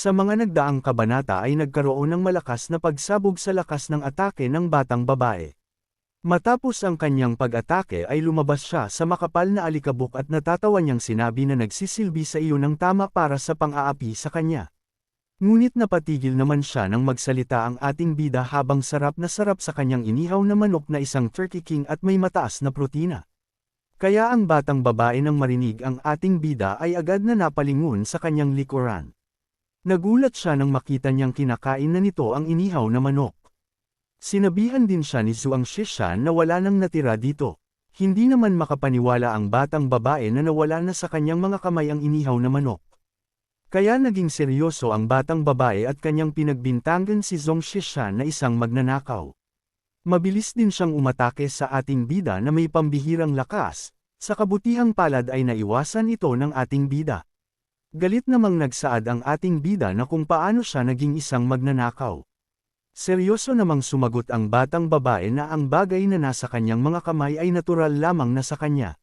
Sa mga nagdaang kabanata ay nagkaroon ng malakas na pagsabog sa lakas ng atake ng batang babae. Matapos ang kanyang pag-atake ay lumabas siya sa makapal na alikabok at natatawa niyang sinabi na nagsisilbi sa iyo ng tama para sa pang-aapi sa kanya. Ngunit napatigil naman siya nang magsalita ang ating bida habang sarap na sarap sa kanyang inihaw na manok na isang Turkey King at may mataas na protina. Kaya ang batang babae nang marinig ang ating bida ay agad na napalingon sa kanyang likuran. Nagulat siya nang makita niyang kinakain na nito ang inihaw na manok. Sinabihan din siya ni Zhuang Shishan na wala nang natira dito. Hindi naman makapaniwala ang batang babae na nawala na sa kanyang mga kamay ang inihaw na manok. Kaya naging seryoso ang batang babae at kanyang pinagbintangan si Zhong Shishan na isang magnanakaw. Mabilis din siyang umatake sa ating bida na may pambihirang lakas, sa kabutihang palad ay naiwasan ito ng ating bida. Galit namang nagsaad ang ating bida na kung paano siya naging isang magnanakaw. Seryoso namang sumagot ang batang babae na ang bagay na nasa kanyang mga kamay ay natural lamang na sa kanya.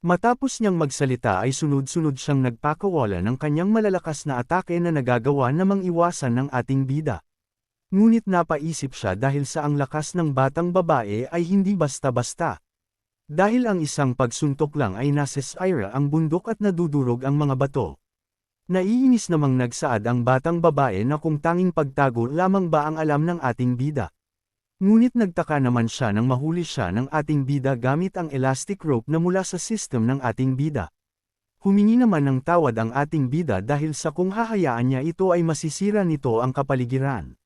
Matapos niyang magsalita ay sunod-sunod siyang nagpakawala ng kanyang malalakas na atake na nagagawa namang iwasan ng ating bida. Ngunit napaisip siya dahil sa ang lakas ng batang babae ay hindi basta-basta. Dahil ang isang pagsuntok lang ay nasesira ang bundok at nadudurog ang mga bato. Naiinis namang nagsaad ang batang babae na kung tanging pagtago lamang ba ang alam ng ating bida. Ngunit nagtaka naman siya nang mahuli siya ng ating bida gamit ang elastic rope na mula sa system ng ating bida. Humingi naman ng tawad ang ating bida dahil sa kung hahayaan niya ito ay masisira nito ang kapaligiran.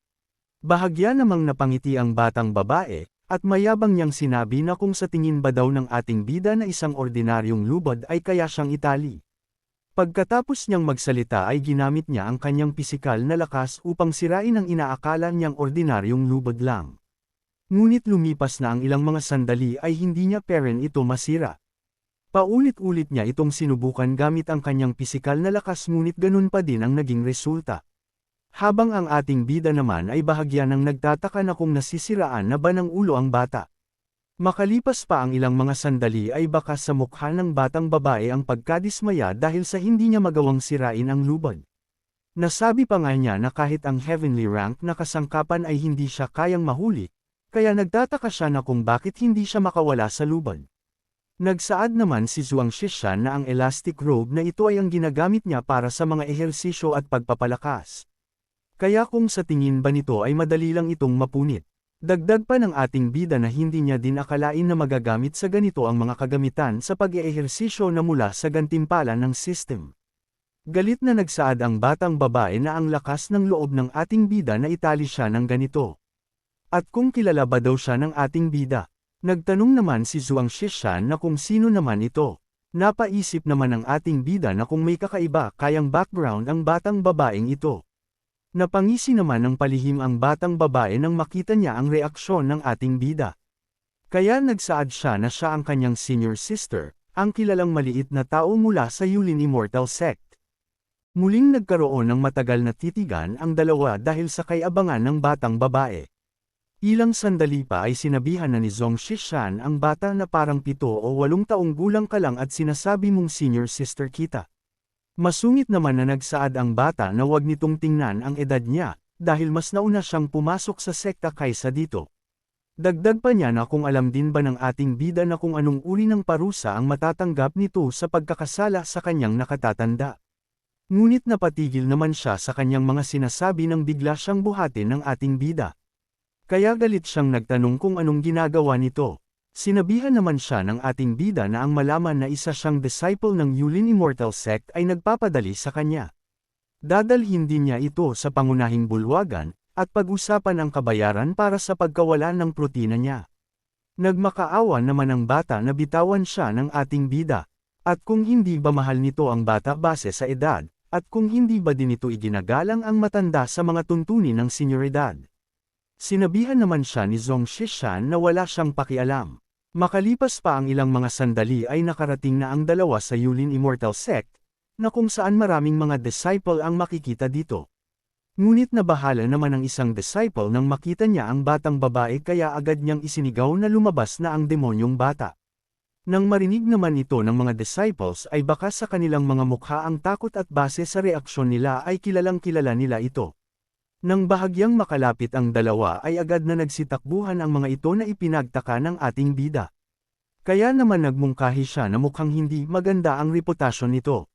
Bahagya namang napangiti ang batang babae, at mayabang niyang sinabi na kung sa tingin ba daw ng ating bida na isang ordinaryong lubad ay kaya siyang itali. Pagkatapos niyang magsalita ay ginamit niya ang kanyang pisikal na lakas upang sirain ang inaakala niyang ordinaryong lubad lang. Ngunit lumipas na ang ilang mga sandali ay hindi niya peren ito masira. Paulit-ulit niya itong sinubukan gamit ang kanyang pisikal na lakas ngunit ganun pa din ang naging resulta. Habang ang ating bida naman ay bahagya ng nagtataka na kung nasisiraan na ba ng ulo ang bata. Makalipas pa ang ilang mga sandali ay baka sa mukha ng batang babae ang pagkadismaya dahil sa hindi niya magawang sirain ang lubad. Nasabi pa nga niya na kahit ang heavenly rank na kasangkapan ay hindi siya kayang mahuli, kaya nagtataka siya na kung bakit hindi siya makawala sa lubad. Nagsaad naman si Zhuang Shishan na ang elastic robe na ito ay ang ginagamit niya para sa mga ehersisyo at pagpapalakas. Kaya kung sa tingin ba nito ay madali lang itong mapunit. Dagdag pa ng ating bida na hindi niya din akalain na magagamit sa ganito ang mga kagamitan sa pag-eehersisyo na mula sa gantimpala ng system. Galit na nagsaad ang batang babae na ang lakas ng loob ng ating bida na itali siya ng ganito. At kung kilala ba daw siya ng ating bida? Nagtanong naman si Zhuang Shishan na kung sino naman ito. Napaisip naman ng ating bida na kung may kakaiba kayang background ang batang babaeng ito. Napangisi naman ng palihim ang batang babae nang makita niya ang reaksyon ng ating bida. Kaya nagsaad siya na siya ang kanyang senior sister, ang kilalang maliit na tao mula sa Yulin Immortal Sect. Muling nagkaroon ng matagal na titigan ang dalawa dahil sa kayabangan ng batang babae. Ilang sandali pa ay sinabihan na ni Zhong Shishan ang bata na parang 7 o 8 taong gulang ka lang at sinasabi mong senior sister kita. Masungit naman na nagsaad ang bata na wag nitong tingnan ang edad niya, dahil mas nauna siyang pumasok sa sekta kaysa dito. Dagdag pa niya na kung alam din ba ng ating bida na kung anong uri ng parusa ang matatanggap nito sa pagkakasala sa kanyang nakatatanda. Ngunit napatigil naman siya sa kanyang mga sinasabi nang bigla siyang buhatin ng ating bida. Kaya galit siyang nagtanong kung anong ginagawa nito. Sinabihan naman siya ng ating bida na ang malaman na isa siyang disciple ng Yulin Immortal Sect ay nagpapadali sa kanya. Dadalhin din niya ito sa pangunahing bulwagan, at pag-usapan ang kabayaran para sa pagkawala ng protina niya. Nagmakaawa naman ang bata na bitawan siya ng ating bida. At kung hindi ba mahal nito ang bata base sa edad, at kung hindi ba din ito iginagalang ang matanda sa mga tuntunin ng senyoridad. Sinabihan naman siya ni Zhong Shishan na wala siyang pakialam. Makalipas pa ang ilang mga sandali ay nakarating na ang dalawa sa Yulin Immortal Sect, na kung saan maraming mga disciple ang makikita dito. Ngunit nabahala naman ang isang disciple nang makita niya ang batang babae kaya agad niyang isinigaw na lumabas na ang demonyong bata. Nang marinig naman ito ng mga disciples ay baka sa kanilang mga mukha ang takot at base sa reaksyon nila ay kilalang kilala nila ito. Nang bahagyang makalapit ang dalawa ay agad na nagsitakbuhan ang mga ito na ipinagtaka ng ating bida. Kaya naman nagmungkahi siya na mukhang hindi maganda ang reputasyon nito.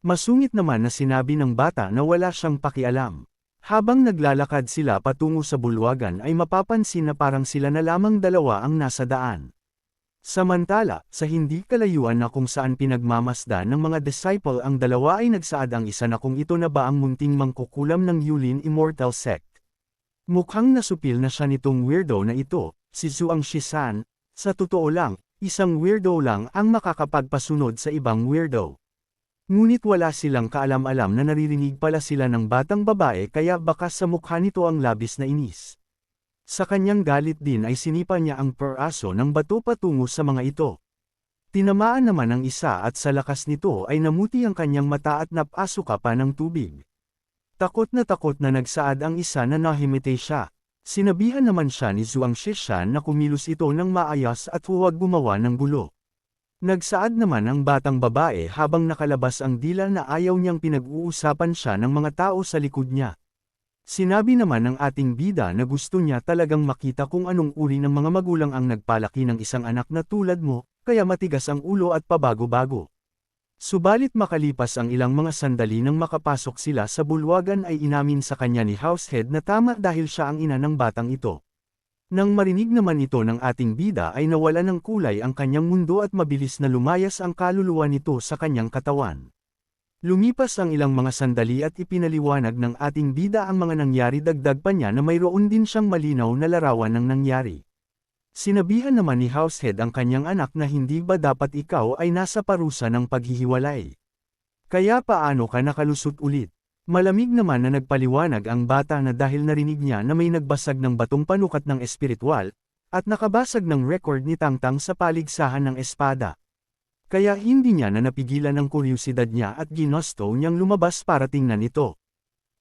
Masungit naman na sinabi ng bata na wala siyang pakialam. Habang naglalakad sila patungo sa bulwagan ay mapapansin na parang sila na lamang dalawa ang nasa daan. Samantala, sa hindi kalayuan na kung saan pinagmamasdan ng mga disciple ang dalawa ay nagsaad ang isa na kung ito na ba ang munting mangkukulam ng Yulin Immortal Sect. Mukhang nasupil na siya nitong weirdo na ito, si Zhuang Shisan. Sa totoo lang, isang weirdo lang ang makakapagpasunod sa ibang weirdo. Ngunit wala silang kaalam-alam na naririnig pala sila ng batang babae kaya baka sa mukha nito ang labis na inis. Sa kanyang galit din ay sinipa niya ang peraso ng bato patungo sa mga ito. Tinamaan naman ang isa at sa lakas nito ay namuti ang kanyang mata at napasuka pa ng tubig. Takot na nagsaad ang isa na nahimite siya. Sinabihan naman siya ni Zhuang Shishan na kumilos ito ng maayos at huwag gumawa ng gulo. Nagsaad naman ang batang babae habang nakalabas ang dila na ayaw niyang pinag-uusapan siya ng mga tao sa likod niya. Sinabi naman ng ating bida na gusto niya talagang makita kung anong uri ng mga magulang ang nagpalaki ng isang anak na tulad mo, kaya matigas ang ulo at pabago-bago. Subalit makalipas ang ilang mga sandali nang makapasok sila sa bulwagan ay inamin sa kanya ni Househead na tama dahil siya ang ina ng batang ito. Nang marinig naman ito ng ating bida ay nawala ng kulay ang kanyang mundo at mabilis na lumayas ang kaluluwa nito sa kanyang katawan. Lumipas ang ilang mga sandali at ipinaliwanag ng ating bida ang mga nangyari dagdag pa niya na mayroon din siyang malinaw na larawan ng nangyari. Sinabihan naman ni Househead ang kanyang anak na hindi ba dapat ikaw ay nasa parusa ng paghihiwalay. Kaya paano ka nakalusot ulit? Malamig naman na nagpaliwanag ang bata na dahil narinig niya na may nagbasag ng batong panukat ng espiritual, at nakabasag ng record ni Tangtang sa paligsahan ng espada. Kaya hindi niya na napigilan ang kuryosidad niya at ginusto niyang lumabas para tingnan ito.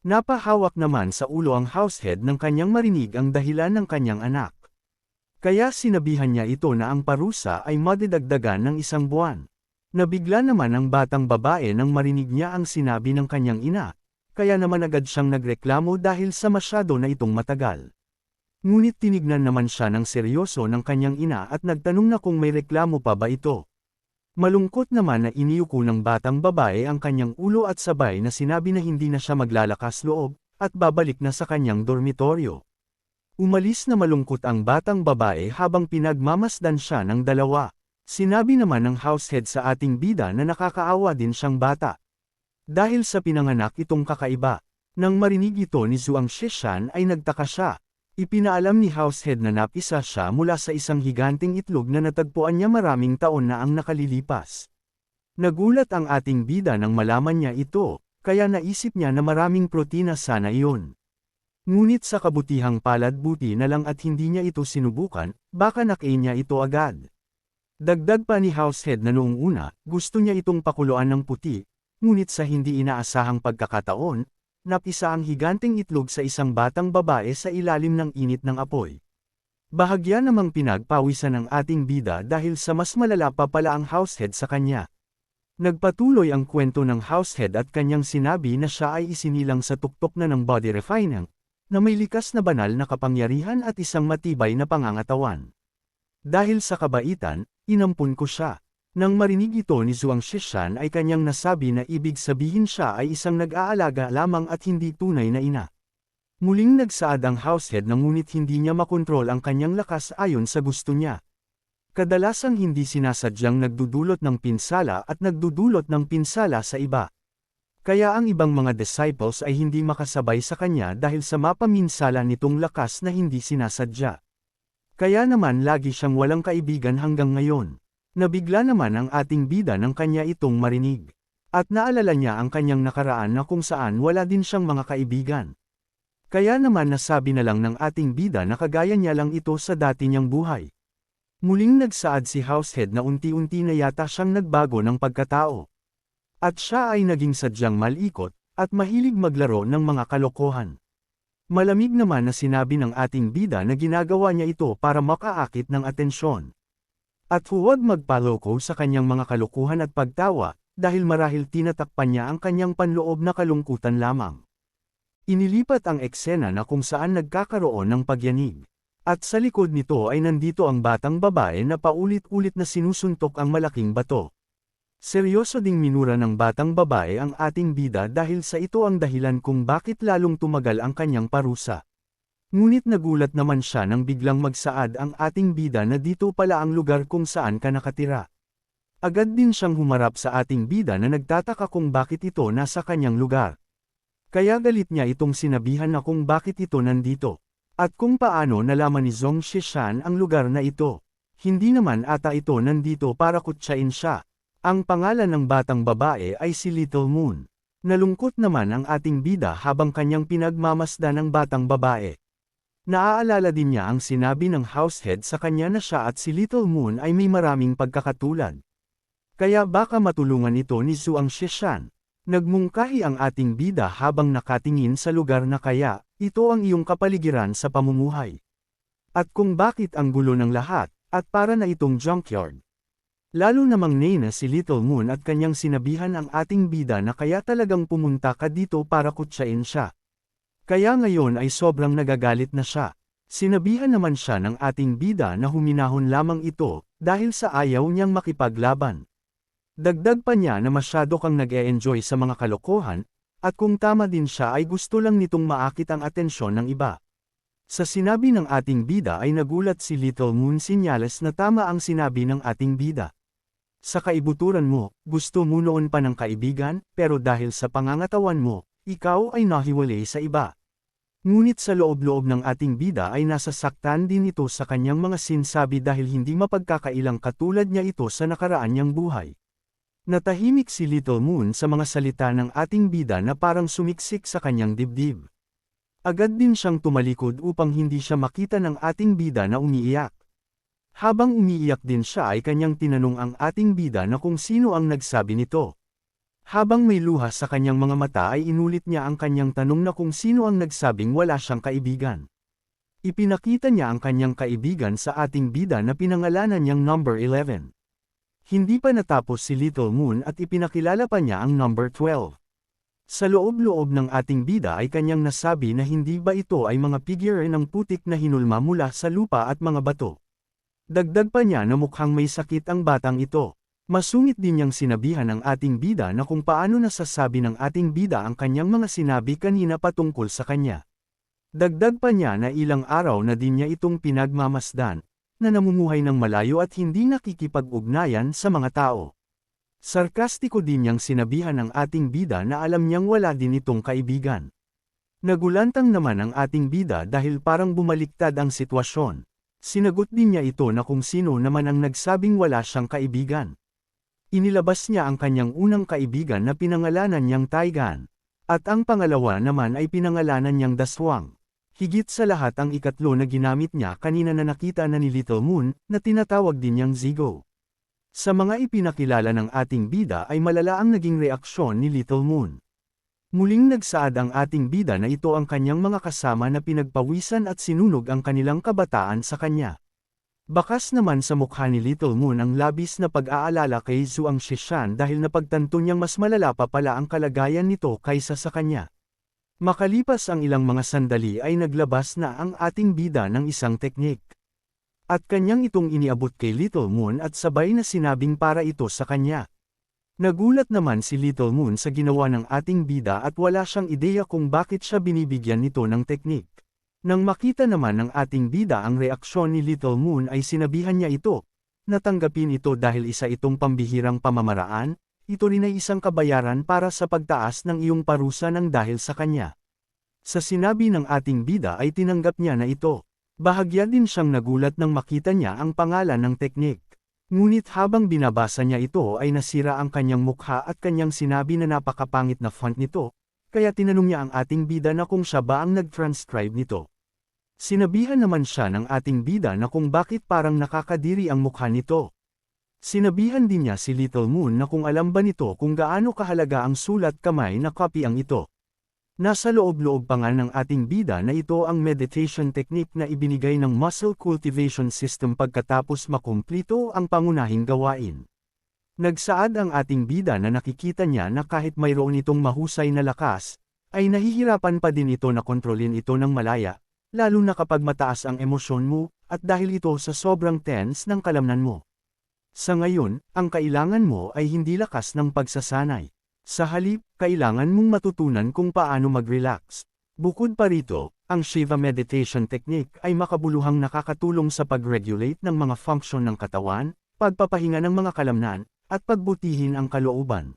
Napahawak naman sa ulo ang Househead nang kanyang marinig ang dahilan ng kanyang anak. Kaya sinabihan niya ito na ang parusa ay madidagdagan ng 1 buwan. Nabigla naman ang batang babae nang marinig niya ang sinabi ng kanyang ina, kaya naman agad siyang nagreklamo dahil sa masyado na itong matagal. Ngunit tinignan naman siya ng seryoso ng kanyang ina at nagtanong na kung may reklamo pa ba ito. Malungkot naman na iniyuko ng batang babae ang kanyang ulo at sabay na sinabi na hindi na siya maglalakas loob, at babalik na sa kanyang dormitoryo. Umalis na malungkot ang batang babae habang pinagmamasdan siya ng dalawa. Sinabi naman ng Househead sa ating bida na nakakaawa din siyang bata. Dahil sa pinanganak itong kakaiba, nang marinig ito ni Zhuang Shishan ay nagtaka siya. Ipinaalam ni Househead na napisa siya mula sa isang higanting itlog na natagpuan niya maraming taon na ang nakalilipas. Nagulat ang ating bida nang malaman niya ito, kaya naisip niya na maraming protina sana iyon. Ngunit sa kabutihang palad buti na lang at hindi niya ito sinubukan, baka nakain niya ito agad. Dagdag pa ni Househead na noong una, gusto niya itong pakuluan ng puti, ngunit sa hindi inaasahang pagkakataon, napisa ang higanting itlog sa isang batang babae sa ilalim ng init ng apoy. Bahagya namang pinagpawisan ng ating bida dahil sa mas malala pa pala ang Househead sa kanya. Nagpatuloy ang kwento ng Househead at kanyang sinabi na siya ay isinilang sa tuktok na ng body refining, na may likas na banal na kapangyarihan at isang matibay na pangangatawan. Dahil sa kabaitan, inampun ko siya. Nang marinig ito ni Zhuang Shishan ay kanyang nasabi na ibig sabihin siya ay isang nag-aalaga lamang at hindi tunay na ina. Muling nagsaad ang Househead na ngunit hindi niya makontrol ang kanyang lakas ayon sa gusto niya. Kadalasang hindi sinasadyang nagdudulot ng pinsala at nagdudulot ng pinsala sa iba. Kaya ang ibang mga disciples ay hindi makasabay sa kanya dahil sa mapaminsala nitong lakas na hindi sinasadya. Kaya naman lagi siyang walang kaibigan hanggang ngayon. Nabigla naman ang ating bida ng kanya itong marinig. At naalala niya ang kanyang nakaraan na kung saan wala din siyang mga kaibigan. Kaya naman nasabi na lang ng ating bida na kagaya niya lang ito sa dati niyang buhay. Muling nagsaad si Househead na unti-unti na yata siyang nagbago ng pagkatao. At siya ay naging sadyang malikot, at mahilig maglaro ng mga kalokohan. Malamig naman na sinabi ng ating bida na ginagawa niya ito para makaakit ng atensyon. At huwag magpaloko sa kanyang mga kalokohan at pagtawa, dahil marahil tinatakpan niya ang kanyang panloob na kalungkutan lamang. Inilipat ang eksena na kung saan nagkakaroon ng pagyanig. At sa likod nito ay nandito ang batang babae na paulit-ulit na sinusuntok ang malaking bato. Seryoso ding minura ng batang babae ang ating bida dahil sa ito ang dahilan kung bakit lalong tumagal ang kanyang parusa. Ngunit nagulat naman siya nang biglang magsaad ang ating bida na dito pala ang lugar kung saan ka nakatira. Agad din siyang humarap sa ating bida na nagtataka kung bakit ito nasa kanyang lugar. Kaya galit niya itong sinabihan na kung bakit ito nandito. At kung paano nalaman ni Zhong Shishan ang lugar na ito. Hindi naman ata ito nandito para kutsain siya. Ang pangalan ng batang babae ay si Little Moon. Nalungkot naman ang ating bida habang kanyang pinagmamasdan ng batang babae. Naaalala din niya ang sinabi ng househead sa kanya na siya at si Little Moon ay may maraming pagkakatulad. Kaya baka matulungan ito ni Zhuang Shishan. Nagmungkahi ang ating bida habang nakatingin sa lugar na kaya, ito ang iyong kapaligiran sa pamumuhay. At kung bakit ang gulo ng lahat, at para na itong junkyard. Lalo namang nena si Little Moon at kanyang sinabihan ang ating bida na kaya talagang pumunta ka dito para kutsain siya. Kaya ngayon ay sobrang nagagalit na siya. Sinabihan naman siya ng ating bida na huminahon lamang ito, dahil sa ayaw niyang makipaglaban. Dagdag pa niya na masyado kang nag-e-enjoy sa mga kalokohan, at kung tama din siya ay gusto lang nitong maakit ang atensyon ng iba. Sa sinabi ng ating bida ay nagulat si Little Moon sinyales na tama ang sinabi ng ating bida. Sa kaibuturan mo, gusto mo noon pa ng kaibigan, pero dahil sa pangangatawan mo, ikaw ay nahiwalay sa iba. Ngunit sa loob-loob ng ating bida ay nasasaktan din ito sa kanyang mga sinasabi dahil hindi mapagkakailang katulad niya ito sa nakaraan niyang buhay. Natahimik si Little Moon sa mga salita ng ating bida na parang sumiksik sa kanyang dibdib. Agad din siyang tumalikod upang hindi siya makita ng ating bida na umiiyak. Habang umiiyak din siya ay kanyang tinanong ang ating bida na kung sino ang nagsabi nito. Habang may luha sa kanyang mga mata ay inulit niya ang kanyang tanong na kung sino ang nagsabing wala siyang kaibigan. Ipinakita niya ang kanyang kaibigan sa ating bida na pinangalanan niyang number 11. Hindi pa natapos si Little Moon at ipinakilala pa niya ang number 12. Sa loob-loob ng ating bida ay kanyang nasabi na hindi ba ito ay mga figure ng putik na hinulma mula sa lupa at mga bato. Dagdag pa niya na mukhang may sakit ang batang ito. Masungit din niyang sinabihan ang ating bida na kung paano nasasabi ng ating bida ang kanyang mga sinabi kanina patungkol sa kanya. Dagdag pa niya na ilang araw na din niya itong pinagmamasdan, na namumuhay ng malayo at hindi nakikipag-ugnayan sa mga tao. Sarkastiko din niyang sinabihan ang ating bida na alam niyang wala din itong kaibigan. Nagulantang naman ang ating bida dahil parang bumaliktad ang sitwasyon. Sinagot din niya ito na kung sino naman ang nagsabing wala siyang kaibigan. Inilabas niya ang kanyang unang kaibigan na pinangalanan niyang Taigan. At ang pangalawa naman ay pinangalanan niyang Daswang. Higit sa lahat ang ikatlo na ginamit niya kanina na nakita na ni Little Moon, na tinatawag din niyang Zigo. Sa mga ipinakilala ng ating bida ay malala ang naging reaksyon ni Little Moon. Muling nagsaad ang ating bida na ito ang kanyang mga kasama na pinagpawisan at sinunog ang kanilang kabataan sa kanya. Bakas naman sa mukha ni Little Moon ang labis na pag-aalala kay Zhuang Shishan dahil napagtanto niyang mas malala pa pala ang kalagayan nito kaysa sa kanya. Makalipas ang ilang mga sandali ay naglabas na ang ating bida ng isang teknik. At kanyang itong iniabot kay Little Moon at sabay na sinabing para ito sa kanya. Nagulat naman si Little Moon sa ginawa ng ating bida at wala siyang ideya kung bakit siya binibigyan nito ng teknik. Nang makita naman ng ating bida ang reaksyon ni Little Moon ay sinabihan niya ito. Natanggapin ito dahil isa itong pambihirang pamamaraan, ito rin ay isang kabayaran para sa pagtaas ng iyong parusa ng dahil sa kanya. Sa sinabi ng ating bida ay tinanggap niya na ito. Bahagya din siyang nagulat nang makita niya ang pangalan ng teknik. Ngunit habang binabasa niya ito ay nasira ang kanyang mukha at kanyang sinabi na napakapangit na font nito, kaya tinanong niya ang ating bida na kung siya ba ang nag-transcribe nito. Sinabihan naman siya ng ating bida na kung bakit parang nakakadiri ang mukha nito. Sinabihan din niya si Little Moon na kung alam ba nito kung gaano kahalaga ang sulat kamay na copy ang ito. Nasa loob-loob pa nga ng ating bida na ito ang meditation technique na ibinigay ng muscle cultivation system pagkatapos makumplito ang pangunahing gawain. Nagsaad ang ating bida na nakikita niya na kahit mayroon itong mahusay na lakas, ay nahihirapan pa din ito na kontrolin ito ng malaya, lalo na kapag mataas ang emosyon mo, at dahil ito sa sobrang tense ng kalamnan mo. Sa ngayon, ang kailangan mo ay hindi lakas ng pagsasanay. Sa halip, kailangan mong matutunan kung paano mag-relax. Bukod pa rito, ang Shiva meditation technique ay makabuluhang nakakatulong sa pag-regulate ng mga function ng katawan, pagpapahinga ng mga kalamnan, at pagbutihin ang kalooban.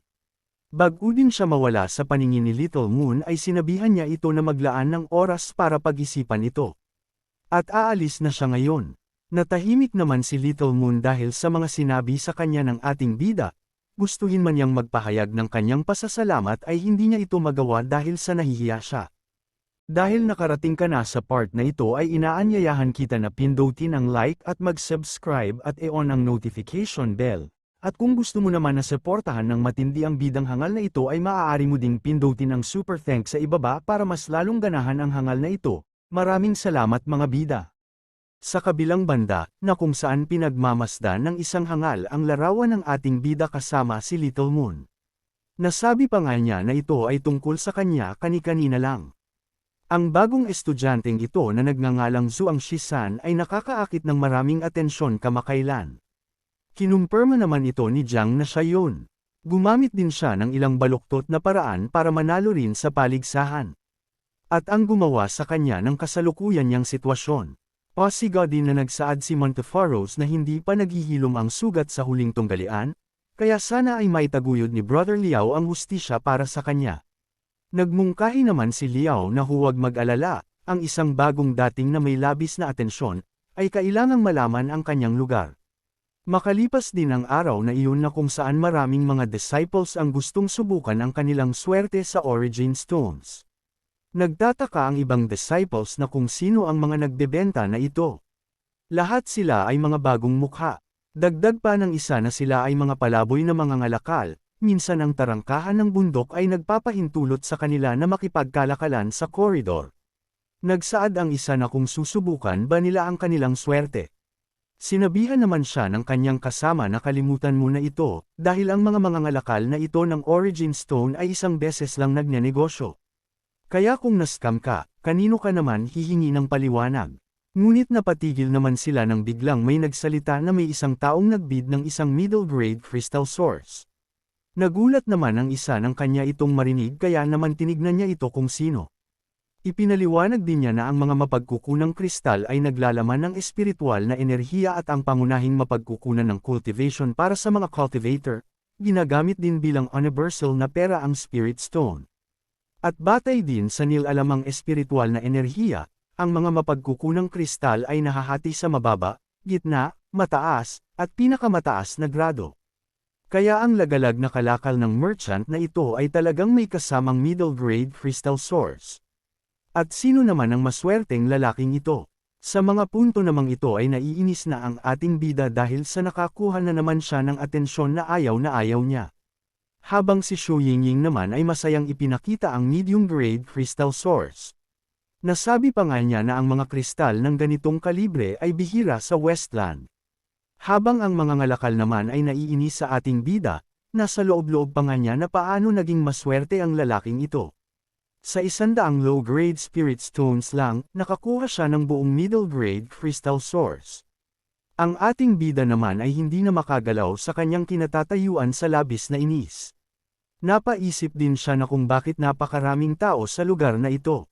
Bago din siya mawala sa paningin ni Little Moon ay sinabihan niya ito na maglaan ng oras para pag-isipan ito. At aalis na siya ngayon. Natahimik naman si Little Moon dahil sa mga sinabi sa kanya ng ating bida. Gustuhin man niyang magpahayag ng kanyang pasasalamat ay hindi niya ito magawa dahil sa nahihiya siya. Dahil nakarating ka na sa part na ito ay inaanyayahan kita na pindutin ang like at mag-subscribe at i-on ang notification bell. At kung gusto mo naman na suportahan ng matindi ang bidang hangal na ito ay maaari mo ding pindutin ang super thanks sa ibaba para mas lalong ganahan ang hangal na ito. Maraming salamat mga bida. Sa kabilang banda, na kung saan pinagmamasdan ng isang hangal ang larawan ng ating bida kasama si Little Moon. Nasabi pa nga niya na ito ay tungkol sa kanya kani-kanina lang. Ang bagong estudyanteng ito na nagngangalang Zhuang Shisan ay nakakaakit ng maraming atensyon kamakailan. Kinumpirma naman ito ni Jiang na siya yun. Gumamit din siya ng ilang baluktot na paraan para manalo rin sa paligsahan. At ang gumawa sa kanya ng kasalukuyan niyang sitwasyon. Pasiga din na nagsaad si Montefaros na hindi pa naghihilom ang sugat sa huling tunggalian, kaya sana ay maitaguyod ni Brother Liao ang hustisya para sa kanya. Nagmungkahi naman si Liao na huwag mag-alala, ang isang bagong dating na may labis na atensyon, ay kailangang malaman ang kanyang lugar. Makalipas din ang araw na iyon na kung saan maraming mga disciples ang gustong subukan ang kanilang swerte sa Origin Stones. Nagtataka ang ibang disciples na kung sino ang mga nagbebenta na ito. Lahat sila ay mga bagong mukha. Dagdag pa ng isa na sila ay mga palaboy na mga ngalakal, minsan ang tarangkahan ng bundok ay nagpapahintulot sa kanila na makipagkalakalan sa koridor. Nagsaad ang isa na kung susubukan ba nila ang kanilang swerte. Sinabihan naman siya ng kanyang kasama na kalimutan mo na ito, dahil ang mga ngalakal na ito ng Origin Stone ay isang beses lang nagnenegosyo. Kaya kung na-scam ka, kanino ka naman hihingi ng paliwanag? Ngunit napatigil naman sila nang biglang may nagsalita na may isang taong nagbid ng isang middle-grade crystal source. Nagulat naman ang isa ng kanya itong marinig kaya naman tinignan niya ito kung sino. Ipinaliwanag din niya na ang mga mapagkukunang kristal ay naglalaman ng espiritual na enerhiya at ang pangunahing mapagkukunan ng cultivation para sa mga cultivator, ginagamit din bilang universal na pera ang spirit stone. At batay din sa nilalamang espiritual na enerhiya, ang mga mapagkukunang kristal ay nahahati sa mababa, gitna, mataas, at pinakamataas na grado. Kaya ang lagalag na kalakal ng merchant na ito ay talagang may kasamang middle grade crystal source. At sino naman ang maswerteng lalaking ito? Sa mga punto namang ito ay naiinis na ang ating bida dahil sa nakakuha na naman siya ng atensyon na ayaw niya. Habang si Xu Yingying naman ay masayang ipinakita ang medium-grade crystal source. Nasabi pa nga niya na ang mga kristal ng ganitong kalibre ay bihira sa Westland. Habang ang mga ngalakal naman ay naiinis sa ating bida, nasa loob-loob pa nga niya na paano naging maswerte ang lalaking ito. Sa 100 low-grade spirit stones lang, nakakuha siya ng buong middle-grade crystal source. Ang ating bida naman ay hindi na makagalaw sa kanyang kinatatayuan sa labis na inis. Napaisip din siya na kung bakit napakaraming tao sa lugar na ito.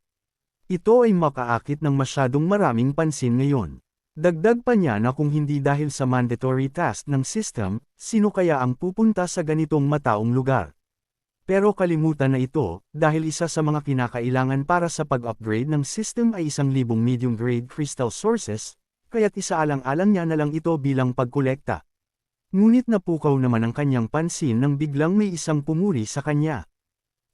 Ito ay makaakit ng masyadong maraming pansin ngayon. Dagdag pa niya na kung hindi dahil sa mandatory task ng system, sino kaya ang pupunta sa ganitong mataong lugar. Pero kalimutan na ito, dahil isa sa mga kinakailangan para sa pag-upgrade ng system ay 1,000 medium-grade crystal sources, kaya't isaalang-alang niya na lang ito bilang pagkolekta. Ngunit napukaw naman ang kanyang pansin nang biglang may isang pumuri sa kanya.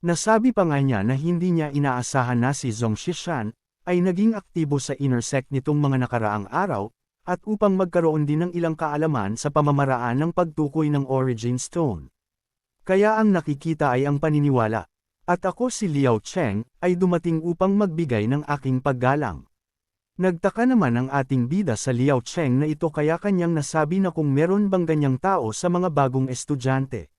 Nasabi pa nga niya na hindi niya inaasahan na si Zhuang Shisan ay naging aktibo sa inner sect nitong mga nakaraang araw, at upang magkaroon din ng ilang kaalaman sa pamamaraan ng pagtukoy ng Origin Stone. Kaya ang nakikita ay ang paniniwala. At ako si Liao Cheng, ay dumating upang magbigay ng aking paggalang. Nagtaka naman ang ating bida sa Liao Cheng na ito kaya kanyang nasabi na kung meron bang ganyang tao sa mga bagong estudyante.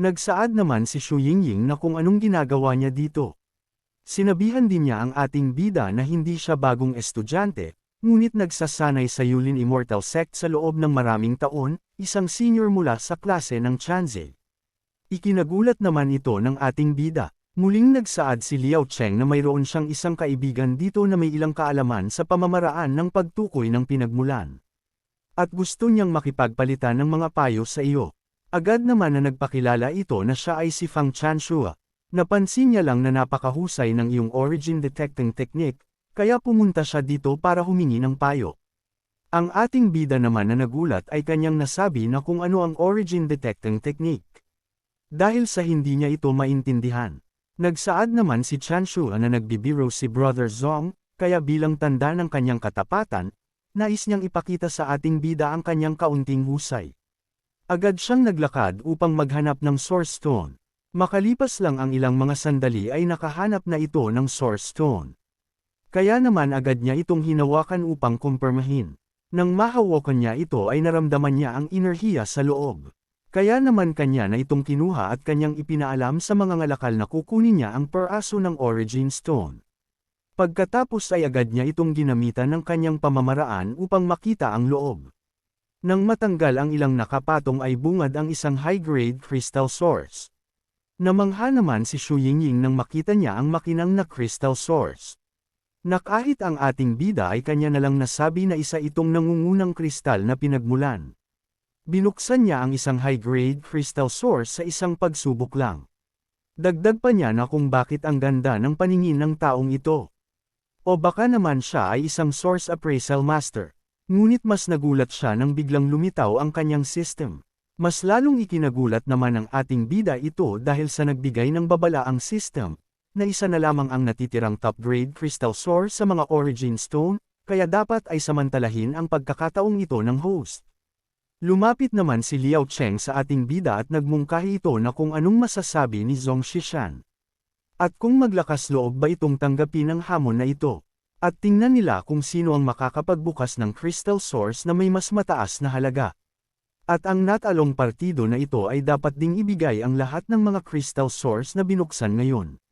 Nagsaad naman si Xu Yingying na kung anong ginagawa niya dito. Sinabihan din niya ang ating bida na hindi siya bagong estudyante, ngunit nagsasanay sa Yulin Immortal Sect sa loob ng maraming taon, isang senior mula sa klase ng Chanze. Ikinagulat naman ito ng ating bida. Muling nagsaad si Liao Cheng na mayroon siyang isang kaibigan dito na may ilang kaalaman sa pamamaraan ng pagtukoy ng pinagmulan. At gusto niyang makipagpalitan ng mga payo sa iyo. Agad naman na nagpakilala ito na siya ay si Fang Chanshua. Napansin niya lang na napakahusay ng iyong origin detecting technique, kaya pumunta siya dito para humingi ng payo. Ang ating bida naman na nagulat ay kanyang nasabi na kung ano ang origin detecting technique. Dahil sa hindi niya ito maintindihan. Nagsaad naman si Chanshua na nagbibiro si Brother Zong, kaya bilang tanda ng kanyang katapatan, nais niyang ipakita sa ating bida ang kanyang kaunting husay. Agad siyang naglakad upang maghanap ng Source Stone. Makalipas lang ang ilang mga sandali ay nakahanap na ito ng Source Stone. Kaya naman agad niya itong hinawakan upang kumpirmahin. Nang mahawakan niya ito ay naramdaman niya ang enerhiya sa loob. Kaya naman kanya na itong kinuha at kanyang ipinaalam sa mga ngalakal na kukunin niya ang peraso ng Origin Stone. Pagkatapos ay agad niya itong ginamitan ng kanyang pamamaraan upang makita ang loob. Nang matanggal ang ilang nakapatong ay bungad ang isang high-grade crystal source. Namangha naman si Xu Yingying nang makita niya ang makinang na crystal source. Na kahit ang ating bida ay kanya na lang nasabi na isa itong nangungunang kristal na pinagmulan. Binuksan niya ang isang high-grade crystal source sa isang pagsubok lang. Dagdag pa niya na kung bakit ang ganda ng paningin ng taong ito. O baka naman siya ay isang source appraisal master. Ngunit mas nagulat siya nang biglang lumitaw ang kanyang system. Mas lalong ikinagulat naman ang ating bida ito dahil sa nagbigay ng babala ang system, na isa na lamang ang natitirang top-grade crystal source sa mga origin stone, kaya dapat ay samantalahin ang pagkakataong ito ng host. Lumapit naman si Liao Cheng sa ating bida at nagmungkahi ito na kung anong masasabi ni Zong Shishan. At kung maglakas loob ba itong tanggapin ang hamon na ito. At tingnan nila kung sino ang makakapagbukas ng crystal source na may mas mataas na halaga. At ang natalong partido na ito ay dapat ding ibigay ang lahat ng mga crystal source na binuksan ngayon.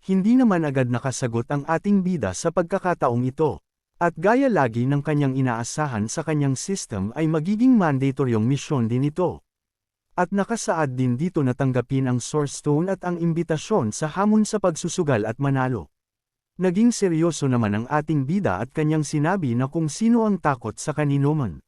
Hindi naman agad nakasagot ang ating bida sa pagkakataong ito. At gaya lagi ng kanyang inaasahan sa kanyang system ay magiging mandatoryong misyon din ito. At nakasaad din dito na tanggapin ang Source Stone at ang imbitasyon sa hamon sa pagsusugal at manalo. Naging seryoso naman ang ating bida at kanyang sinabi na kung sino ang takot sa kanino man.